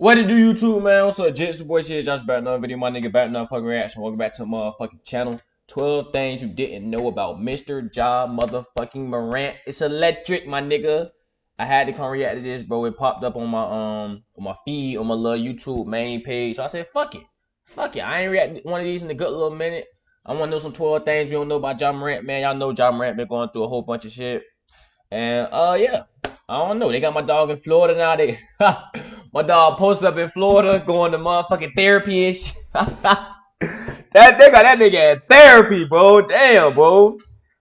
What to do, YouTube, man? What's up, Jits? Your boy Shehatesjosh back another video. My nigga back another fucking reaction. Welcome back to my motherfucking channel. 12 things you didn't know about Mr. Ja motherfucking Morant. It's electric, my nigga. I had to come react to this, bro. It popped up on my feed on my little YouTube main page. So I said, fuck it. Fuck it. I ain't react one of these in a good little minute. I want to know some 12 things we don't know about Ja Morant, man. Y'all know Ja Morant been going through a whole bunch of shit. And yeah. I don't know. They got my dog in Florida now. They my dog posted up in Florida going to motherfucking therapy and shit. They got that nigga at therapy, bro. Damn, bro.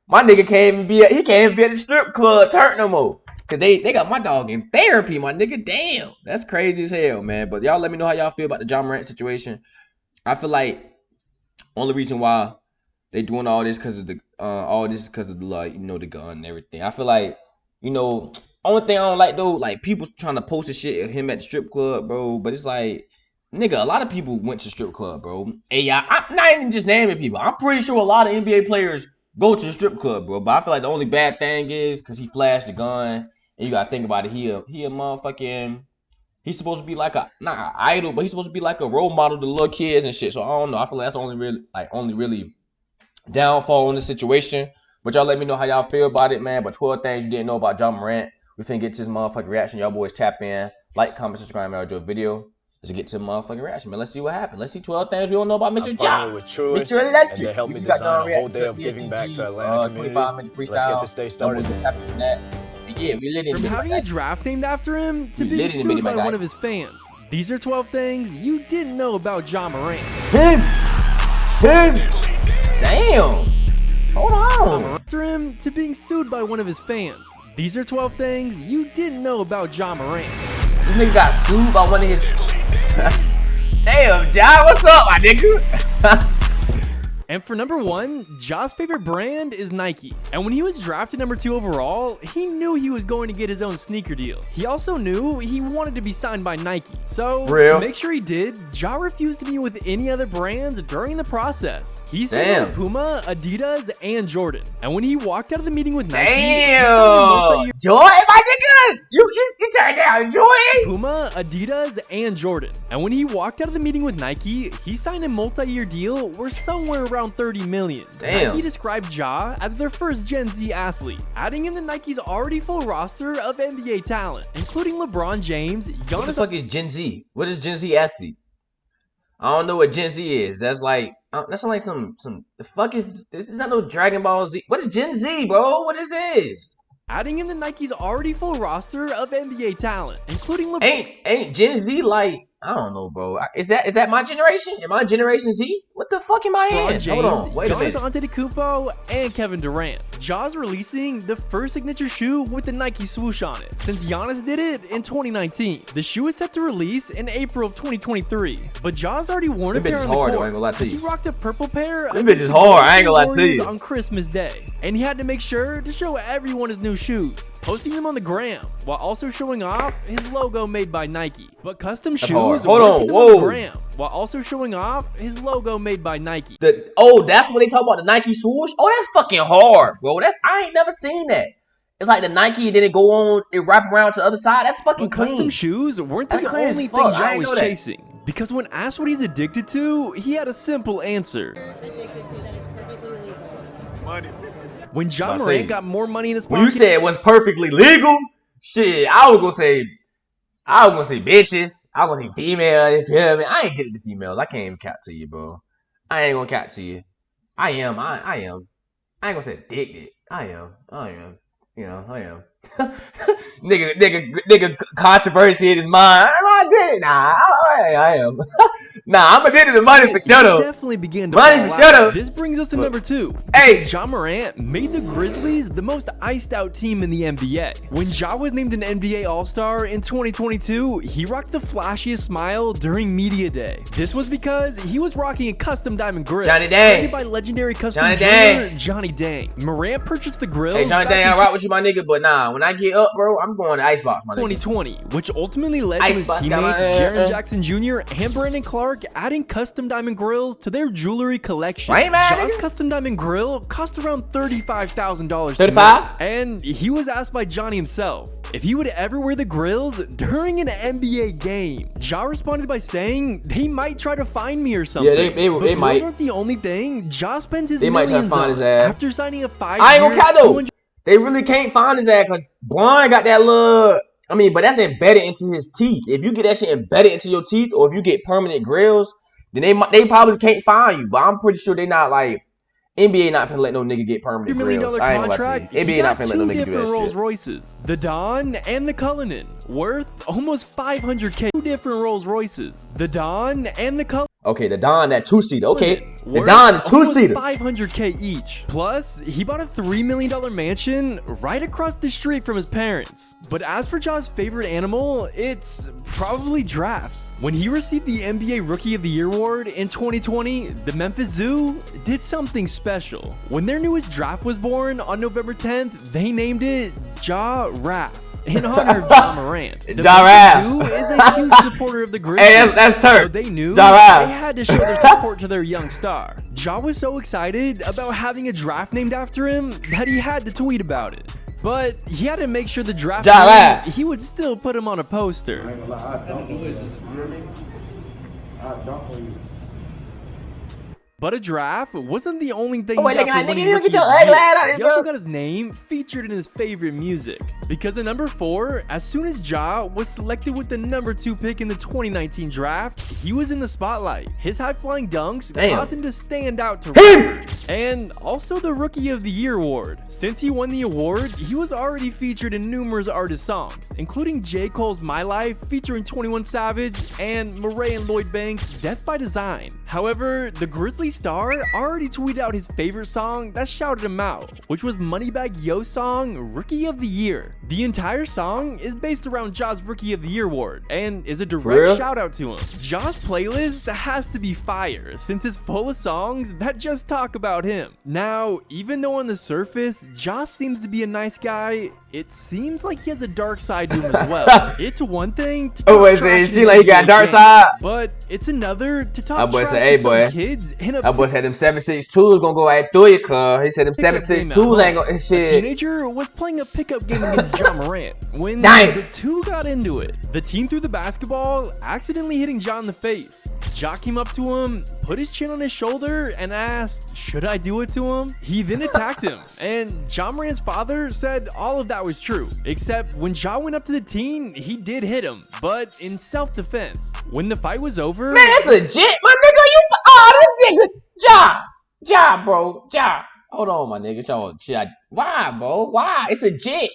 My nigga can't even be at the strip club turn no more. Cause they got my dog in therapy, my nigga. Damn. That's crazy as hell, man. But y'all let me know how y'all feel about the Ja Morant situation. I feel like only reason why they doing all this because of the like, you know, the gun and everything. I feel like, you know, only thing I don't like though, like people trying to post the shit of him at the strip club, bro. But it's like, nigga, a lot of people went to strip club, bro. Hey, I'm not even just naming people. I'm pretty sure a lot of NBA players go to the strip club, bro. But I feel like the only bad thing is because he flashed the gun, and you gotta think about it. He a motherfucking. He's supposed to be like not an idol, but he's supposed to be like a role model to little kids and shit. So I don't know. I feel like that's the only really downfall in the situation. But y'all let me know how y'all feel about it, man. But 12 things you didn't know about Ja Morant. We finna get to this motherfucking reaction. Y'all boys tap in, like, comment, subscribe, and enjoy the video. Let's get to the motherfucking reaction, man. Let's see what happens. Let's see 12 things we don't know about Mr. Ja. Mr. Electric. And they helped me design a whole day of giving back to Atlanta community. 25-minute freestyle. Let's get this day started. Yeah, we lit in. From having a draft named after him to being sued by one of his fans. These are 12 things you didn't know about Ja Morant. Him. Damn. Hold on. After him to being sued by one of his fans. These are 12 things you didn't know about Ja Morant. This nigga got sued by one of his. Damn, Ja, what's up, my nigga? And for number 1, Ja's favorite brand is Nike. And when he was drafted number 2 overall, he knew he was going to get his own sneaker deal. He also knew he wanted to be signed by Nike. So to make sure he did, Ja refused to meet with any other brands during the process. He signed with Puma, Adidas, and Jordan. And when he walked out of the meeting with Nike, Jordan, my nigga, you turned down Jordan. Puma, Adidas, and Jordan. And when he walked out of the meeting with Nike, he signed a multi-year deal worth somewhere around 30 million. Nike described Ja as their first Gen Z athlete, adding in the Nike's already full roster of NBA talent, including LeBron James, Giannis. What the fuck is Gen Z? What is Gen Z athlete? I don't know what Gen Z is. That's like some the fuck is this? Is not no Dragon Ball Z. What is Gen Z, bro? What is this? Adding in the Nike's already full roster of NBA talent, including LeBron. Ain't Gen Z like, I don't know, bro. Is that my generation? Am I Generation Z? What the fuck am I in? James, hold on, wait a minute. Giannis Antetokounmpo, and Kevin Durant. Ja's releasing the first signature shoe with the Nike swoosh on it, since Giannis did it in 2019. The shoe is set to release in April of 2023, but Ja's already worn a pair on the court. I ain't gonna lie to you. He rocked a purple pair. This bitch is hard. I ain't gonna lie to you. On Christmas Day, and he had to make sure to show everyone his new shoes, posting them on the gram while also showing off his logo made by Nike. But custom shoes. Hold on, whoa. Gram, while also showing off his logo made by Nike. That's what they talk about, the Nike swoosh. Oh, that's fucking hard, bro. I ain't never seen that. It's like the Nike, then it go on, it wrap around to the other side. That's fucking clean. Custom shoes weren't the only thing Ja was chasing. Because when asked what he's addicted to, he had a simple answer. Addicted to that is perfectly legal. Money. When Ja Morant got more money in his pocket. When you said it was perfectly legal, shit, I was gonna say bitches. I was gonna say female. You feel me? I ain't getting to females. I can't even cap to you, bro. I ain't gonna cap to you. I am. I ain't gonna say addicted. I am. You know, I am. nigga, controversy in his mind. I did it. Nah, I am. Nah, I'm addicted to money for sure. Definitely began to money for sure. This brings us to number 2. Hey, Ja Morant made the Grizzlies the most iced out team in the NBA. When Ja was named an NBA All-Star in 2022, he rocked the flashiest smile during Media Day. This was because he was rocking a custom diamond grill created by legendary custom jeweler Johnny Dang. Morant purchased the grill. Hey, Johnny Dang, I rock with you, my nigga, but nah, when I get up, bro, I'm going to Icebox, my nigga. 2020, which ultimately led to his teammates Jaren Jackson Jr. and Brandon Clark Mark adding custom diamond grills to their jewelry collection. Right, man, Ja's nigga? custom diamond grill cost around $35,000. 35? And he was asked by Johnny himself if he would ever wear the grills during an NBA game. Ja responded by saying they might try to find me or something. Yeah, they but might. those aren't the only thing. Ja spends his They might try to millions find on his ass. after signing a 5-year, I ain't gonna count though. 200 They really can't find his ass because Bron got that little. I mean, but that's embedded into his teeth. If you get that shit embedded into your teeth, or if you get permanent grills, then they probably can't find you. But I'm pretty sure they not like NBA not finna let no nigga get permanent $1 million grills. I ain't gonna lie contract. to you. He NBA not got finna let no two nigga do different that Rolls shit. Royces, the Dawn and the Cullinan, worth almost $500K. Two different Rolls Royces, the Dawn and the Cullinan. Okay, the Don, that 2-seater. Okay, the Worth Don, the almost 2-seater. $500K each. Plus, he bought a $3 million mansion right across the street from his parents. But as for Ja's favorite animal, it's probably giraffes. When he received the NBA Rookie of the Year award in 2020, the Memphis Zoo did something special. When their newest giraffe was born on November 10th, they named it Giraffe in honor of Ja Morant. The Giraffe. Memphis Zoo is a huge supporter of the Grizzlies. Hey, that's turf. So they knew Giraffe. they had to show their support to their young star. Ja was so excited about having a giraffe named after him that he had to tweet about it. But he had to make sure the giraffe Giraffe. knew he would still put him on a poster. I ain't gonna lie, I don't believe it. You hear me? I don't believe it. But a giraffe wasn't the only thing Oh, wait, he got nigga, for winning nigga, you Rookie get your of the ugly Year. ass out of here, He also bro. got his name featured in his favorite music. Because at number 4, as soon as Ja was selected with the number 2 pick in the 2019 draft, he was in the spotlight. His high-flying dunks Damn. caused him to stand out to Him. rappers. And also the Rookie of the Year award. Since he won the award, he was already featured in numerous artist songs, including J. Cole's My Life featuring 21 Savage and Murray and Lloyd Banks' Death by Design. However, the Grizzly star already tweeted out his favorite song that shouted him out, which was Moneybagg Yo's song Rookie of the Year. The entire song is based around Ja's Rookie of the Year award and is a real? direct shout out to him. Ja's playlist has to be fire since it's full of songs that just talk about him. Now, even though on the surface Ja seems to be a nice guy, it seems like he has a dark side to him as well. It's one thing to Oh, talk wait, trash so she in like he the got NBA dark game, side? but it's another to talk That boy trash said, to "Hey, some boy." kids in a That boy said them 7.62s gonna go right through you, cuz. He said them pickup game at 7.62s ain't home. gonna A shit. teenager was playing a pickup game against Ja Morant when Dang. the two got into it. The team threw the basketball, accidentally hitting Ja in the face. Ja came up to him, put his chin on his shoulder, and asked, "Should I do it to him?" He then attacked him, and Ja Morant's father said all of that was true, except when Ja went up to the teen, he did hit him, but in self-defense. When the fight was over, Man, that's legit, my nigga. This nigga, Ja, bro, Ja. Hold on, my nigga. Why, bro? Why? It's legit.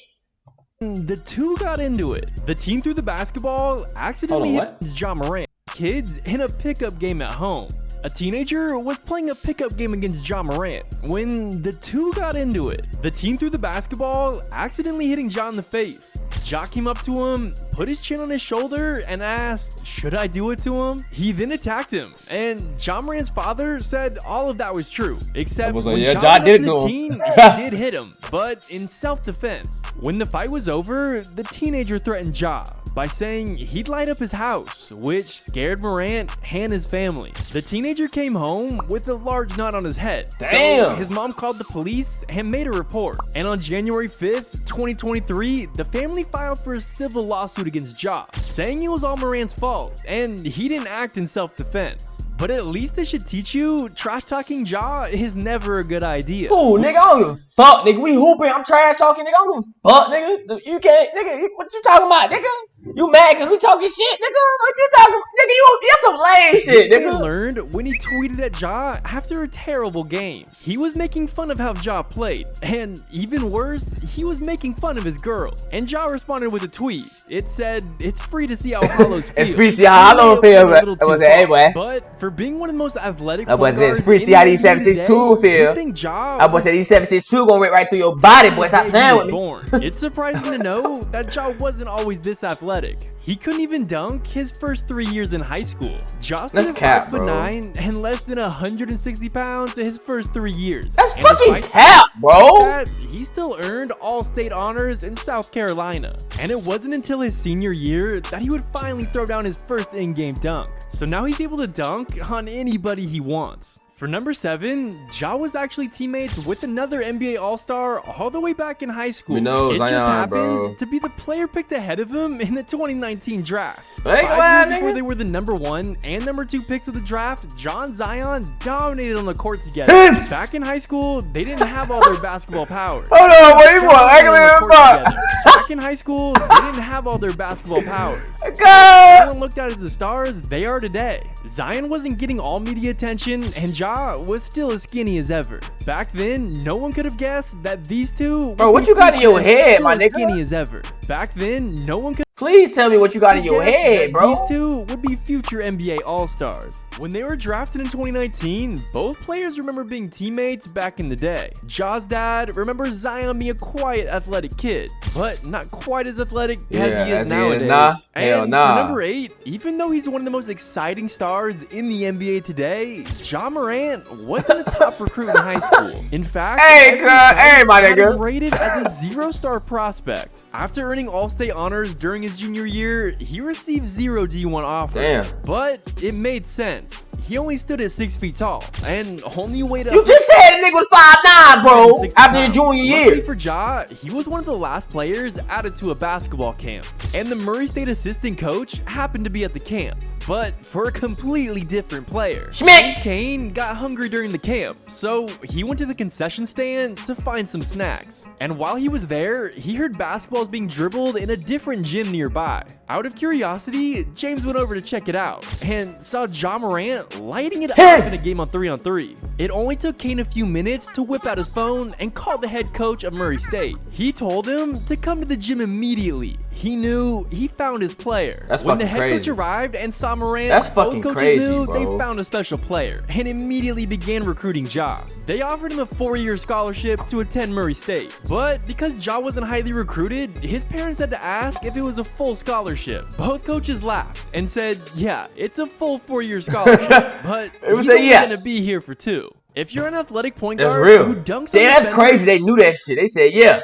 the two got into it. The team threw the basketball, accidentally Hold on, hit Ja Morant. Kids in a pickup game at home. A teenager was playing a pickup game against Ja Morant when the two got into it. The team threw the basketball, accidentally hitting Ja in the face. Ja came up to him, put his chin on his shoulder, and asked, "Should I do it to him?" He then attacked him, and Ja Morant's father said all of that was true, except was like, when yeah, Ja Ja went up did to it the to him. teen, he did hit him, but in self-defense. When the fight was over, the teenager threatened Ja by saying he'd light up his house, which scared Morant and his family. The teenager came home with a large knot on his head. Damn. So his mom called the police and made a report. And on January 5th, 2023, the family filed for a civil lawsuit against Ja, saying it was all Morant's fault and he didn't act in self-defense. But at least they should teach you trash talking Ja is never a good idea. Ooh, nigga, I don't give a fuck, nigga. We hooping. I'm trash talking, nigga. I don't give a fuck, nigga. You can't, nigga. What you talking about, nigga? You mad because we talking shit, nigga? What you talking about? Nigga, that's some lame shit, They nigga. learned when he tweeted at Ja after a terrible game. He was making fun of how Ja played, and even worse, he was making fun of his girl. And Ja responded with a tweet. It said, "It's free to see how Hollows feel." It's free to see how Hollows He may feel, have gone a but little I was too like, hey, far. boy. But for being one of the most athletic That boy point said, it's guards free to in see how the these NBA 7.62 today, feel. you'd think Ja That boy said these 7.62 gonna rip right through your body, boy. Stop the day playing he with was me. born. It's surprising to know that Ja wasn't always this athletic. athletic. He couldn't even dunk his first 3 years in high school. Josh That's stood cap, 5'9" and less than 160 pounds in his first 3 years. That's And fucking despite cap, bro. that, he still earned all-state honors in South Carolina. And it wasn't until his senior year that he would finally throw down his first in-game dunk. So now he's able to dunk on anybody he wants. For number 7, Ja was actually teammates with another NBA All-Star all the way back in high school. We know it just Zion, happens bro. to be the player picked ahead of him in the 2019 draft. Hey, 5 years before nigga. they were the number 1 and number 2 picks of the draft, Ja and Zion dominated on the court together. Back in high school, they didn't have all their basketball powers. Hold on, wait, Ja what? and Zion on the court I together. Back in high school, they didn't have all their basketball powers. God. Everyone looked at as the stars they are today. Zion wasn't getting all media attention, and Ja was still as skinny as ever. Back then, no one could have guessed that these two. Bro, what you got in your head, still my as nigga? Skinny as ever. Back then, no one could. Please tell me what you got in your guess head, that bro. These two would be future NBA All-Stars. When they were drafted in 2019, both players remember being teammates back in the day. Ja's dad remembers Zion being a quiet, athletic kid, but not quite as athletic as he is nowadays. Nah. And Hell for nah. number 8, even though he's one of the most exciting stars in the NBA today, Ja Morant wasn't a top recruit in high school. In fact, Hey, every cuz, hey, my had him nigga. rated as a 0-star prospect. After earning All-State honors during his junior year, he received 0 D1 offers. Damn. But it made sense. He only stood at 6 feet tall and only weighed You just said the nigga was 5'9", bro. 60 After your pounds. junior Luckily year. for Ja, he was one of the last players added to a basketball camp, and the Murray State assistant coach happened to be at the camp, but for a completely different player. Schmidt. James Kane got hungry during the camp, so he went to the concession stand to find some snacks. And while he was there, he heard basketballs being dribbled in a different gym nearby. Out of curiosity, James went over to check it out and saw Ja Morant lighting it up in a game on 3-on-3. It only took Kane a few minutes to whip out his phone and call the head coach of Murray State. He told him to come to the gym immediately. He knew he found his player. That's when the fucking head coach crazy. arrived and saw Morant, That's both fucking coaches crazy, knew bro. they found a special player and immediately began recruiting Ja. They offered him a 4-year scholarship to attend Murray State, but because Ja wasn't highly recruited, his parents had to ask if it was a full scholarship. Both coaches laughed and said, yeah, it's a full 4-year scholarship, but It was he's a only yeah. gonna be here for 2. If you're an athletic point That's guard real. who dunks Damn, on that's defenders crazy. They knew that shit. They said, yeah.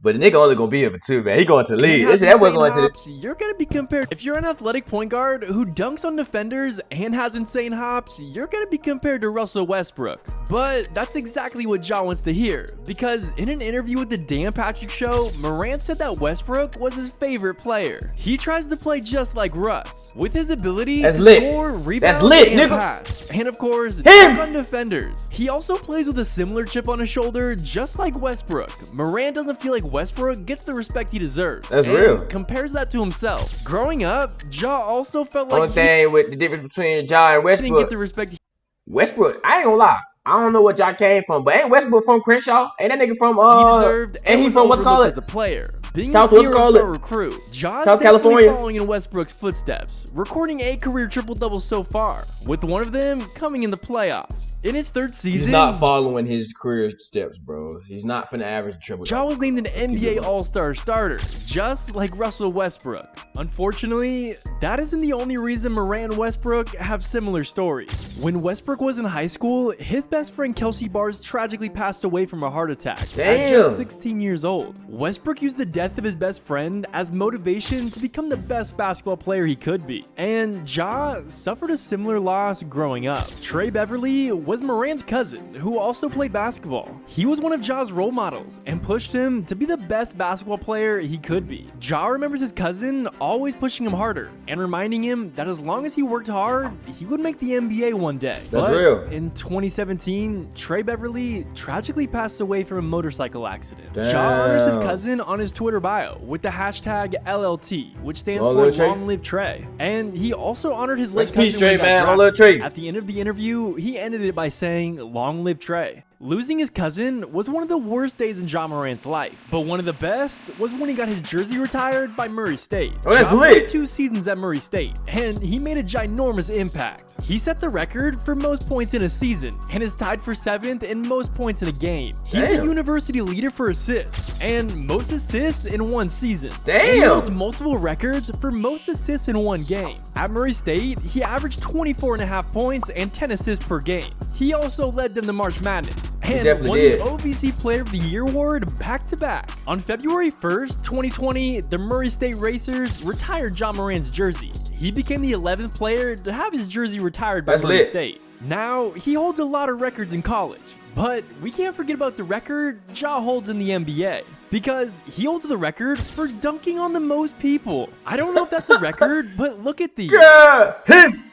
But the nigga only gonna be here for 2, man. He going to and leave. They has said that wasn't insane going to. hops, you're gonna be compared. If you're an athletic point guard who dunks on defenders and has insane hops, you're gonna be compared to Russell Westbrook. But that's exactly what Ja wants to hear, because in an interview with the Dan Patrick Show, Morant said that Westbrook was his favorite player. He tries to play just like Russ, with his ability That's to lit. score, rebound, That's lit, and nigga. pass, and of course, Him. dunk on defenders. He also plays with a similar chip on his shoulder, just like Westbrook. Morant doesn't feel like Westbrook gets the respect he deserves. That's and real. compares that to himself. Growing up, Ja also felt Only like he thing with the difference between Ja and didn't get Westbrook. the respect Westbrook, I ain't gonna lie. I don't know what Ja came from, but ain't Westbrook from Crenshaw? Ain't that nigga from he deserved and he was from what's called overlooked it? as a player. Being South a what's called zero-star it? recruit, Ja's South definitely California? following in Westbrook's footsteps, recording 8 career triple-doubles so far, with one of them coming in the playoffs. In his 3rd season, He's not following his career steps, bro. He's not finna average triple. Ja was named an NBA All-Star starter, just like Russell Westbrook. Unfortunately, that isn't the only reason Morant and Westbrook have similar stories. When Westbrook was in high school, his best friend Kelsey Bars tragically passed away from a heart attack at just Damn. 16 years old. Westbrook used the death of his best friend as motivation to become the best basketball player he could be. And Ja suffered a similar loss growing up. Trey Beverly was Morant's cousin, who also played basketball. He was one of Ja's role models and pushed him to be the best basketball player he could be. Ja remembers his cousin always pushing him harder and reminding him that as long as he worked hard, he would make the NBA one day. That's But real. in 2017, Trey Beverly tragically passed away from a motorcycle accident. Ja Damn. honors his cousin on his Twitter bio with the hashtag LLT, which stands Long for live Trey. Long Live Trey. And he also honored his late Rest in peace, cousin when he Trey, got man. Long drafted. live Trey. At the end of the interview, he ended it by saying, "Long live Trey." Losing his cousin was one of the worst days in Ja Morant's life, but one of the best was when he got his jersey retired by Murray State. Oh, that's Ja lit. played 2 seasons at Murray State, and he made a ginormous impact. He set the record for most points in a season, and is tied for 7th in most points in a game. He's the university leader for assists, and most assists in one season. Damn. And he holds multiple records for most assists in one game. At Murray State, he averaged 24.5 points and 10 assists per game. He also led them to March Madness, and definitely won did. the OVC Player of the Year award back-to-back. On February 1st, 2020, the Murray State Racers retired Ja Morant's jersey. He became the 11th player to have his jersey retired by That's Murray lit. State. Now, he holds a lot of records in college, but we can't forget about the record Ja holds in the NBA, because he holds the record for dunking on the most people. I don't know if that's a record, but look at these. Yeah, him.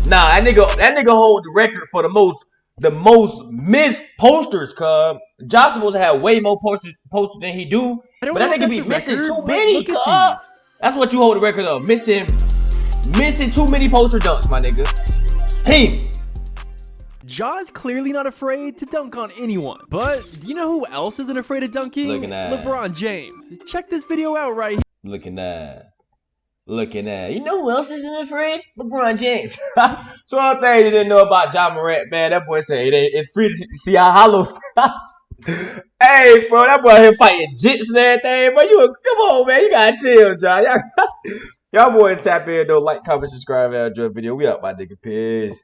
Nah, that nigga hold the record for the most missed posters, cuz. Josh supposed to have way more posters than he do. I don't But know that if nigga be that's a missing record, too but many, look cuz. at these. That's what you hold the record of. Missing too many poster dunks, my nigga. Him. Ja is clearly not afraid to dunk on anyone. But do you know who else isn't afraid of dunking? Looking at. LeBron James. Check this video out right here. Looking at. You know who else isn't afraid? LeBron James. So one thing you didn't know about Ja Morant, man. That boy said it's free to see how hollow. Hey, bro, that boy out here fighting jits and everything. But come on, man. You gotta chill, Ja. Y'all boys tap in though. Like, comment, subscribe, and enjoy the video. We out, my nigga. Peace.